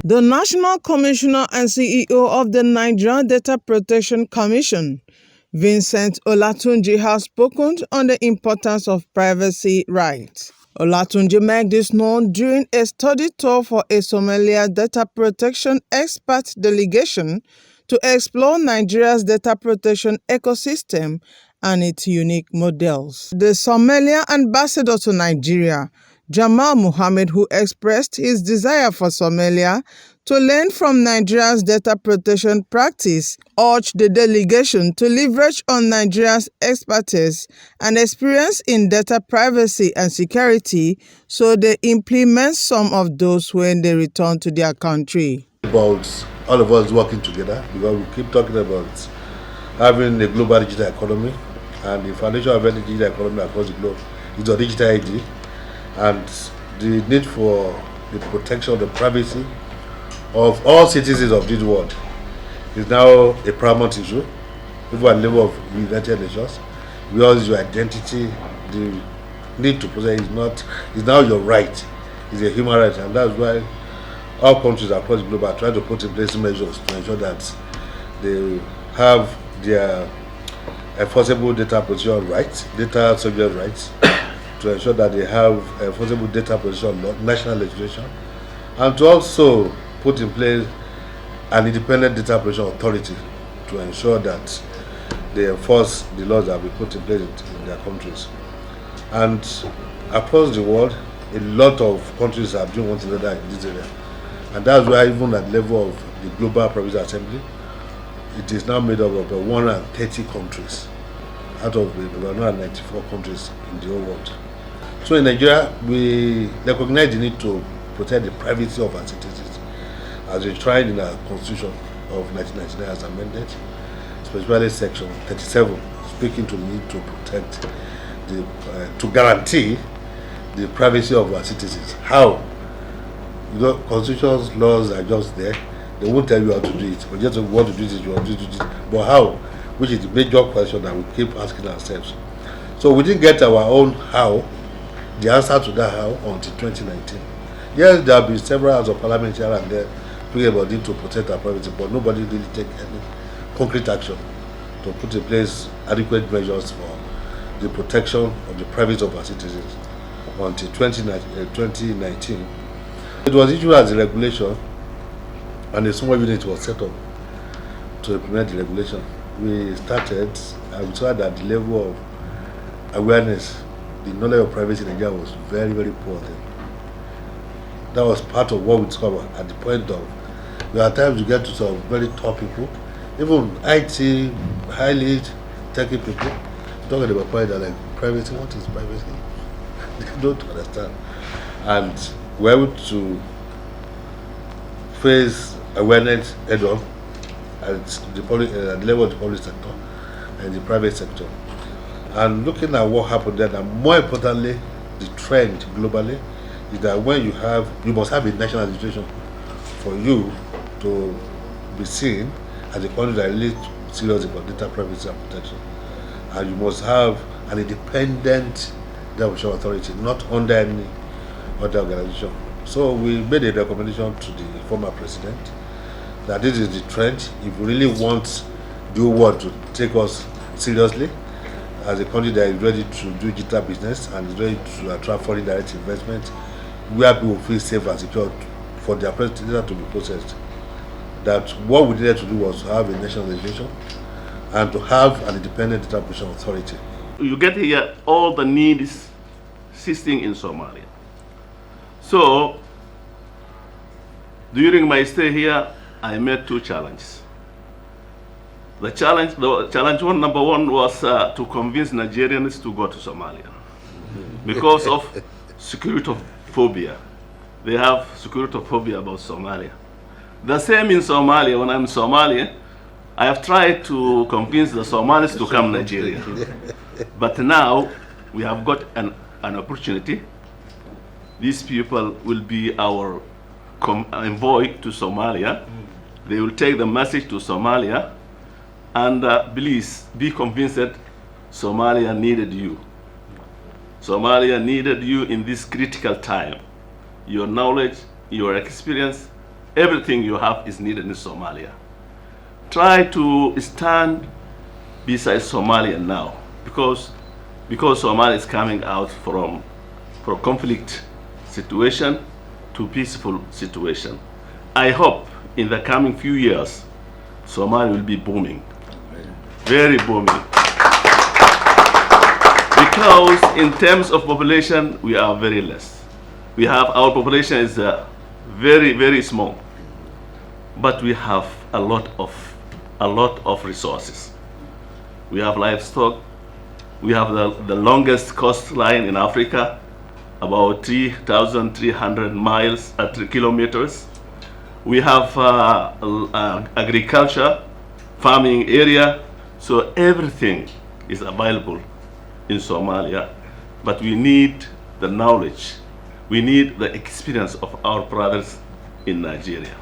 The National Commissioner and CEO of the Nigerian Data Protection Commission, Vincent Olatunji, has spoken on the importance of privacy rights. Olatunji made this known during a study tour for a Somalia data protection expert delegation to explore Nigeria's data protection ecosystem and its unique models. The Somali Ambassador to Nigeria, Jamal Mohammed, who expressed his desire for Somalia to learn from Nigeria's data protection practice, urged the delegation to leverage on Nigeria's expertise and experience in data privacy and security so they implement some of those when they return to their country. About all of us working together, because we keep talking about having a global digital economy, and the foundation of any digital economy across the globe is the digital ID, and the need for the protection of the privacy of all citizens of this world is now a paramount issue. Even at the level of United Nations, because your identity, the need to protect is now your right, it's a human right, and that's why all countries across the globe are trying to put in place measures to ensure that they have their enforceable data protection rights, data subject rights, to ensure that they have enforceable data protection national legislation, and to also put in place an independent data protection authority to ensure that they enforce the laws that we put in place in their countries. And across the world, a lot of countries are doing one thing or another in this area. And that's why even at the level of the Global Privacy Assembly, it is now made up of 130 countries out of the 194 countries in the whole world. So in Nigeria, we recognize the need to protect the privacy of our citizens, as enshrined in our Constitution of 1999 as amended, especially Section 37, speaking to the need to protect, to guarantee the privacy of our citizens. How? You know, constitutions, laws are just there. They won't tell you how to do it. But just want to do this, you want to do this. But how? Which is the major question that we keep asking ourselves. So we didn't get our own how, the answer to that how, until 2019. Yes, there have been several hours of parliament here and there talking about need to protect our privacy, but nobody really take any concrete action to put in place adequate measures for the protection of the privacy of our citizens until 2019. It was issued as a regulation, and a small unit was set up to implement the regulation. We started, and we saw that the level of awareness, the knowledge of privacy in Nigeria was very, very poor then. That was part of what we discovered at the point of, there are times you get to some very top people, even IT, highly techy people, talking about point that like privacy, what is privacy? They don't understand. And we're able to face awareness head on at the level of the public sector and the private sector. And looking at what happened then, and more importantly, the trend globally is that when you must have a national legislation for you to be seen as a country that really serious about data privacy and protection. And you must have an independent data protection authority, not under any other organization. So we made a recommendation to the former president that this is the trend. If we really want the world to take us seriously as a country that is ready to do digital business and is ready to attract foreign direct investment, where people feel safe and secure for their data to be processed, that what we needed to do was to have a national legislation and to have an independent data protection authority. You get here all the needs existing in Somalia. So, during my stay here, I met two challenges. The challenge number one was to convince Nigerians to go to Somalia because of security phobia. They have security phobia about Somalia. The same in Somalia. When I'm in Somalia, I have tried to convince the Somalis to come to Nigeria. But now we have got an opportunity. These people will be our envoy to Somalia. They will take the message to Somalia, and please be convinced that Somalia needed you. Somalia needed you in this critical time. Your knowledge, your experience, everything you have is needed in Somalia. Try to stand beside Somalia now, because Somalia is coming out from conflict situation to peaceful situation. I hope in the coming few years, Somalia will be booming, very booming. Because in terms of population, we are very less. Our population is very, very small, but we have a lot of resources. We have livestock. We have the longest coastline in Africa, about 3,300 miles at kilometers. We have agriculture, farming area, so everything is available in Somalia, but we need the knowledge, we need the experience of our brothers in Nigeria.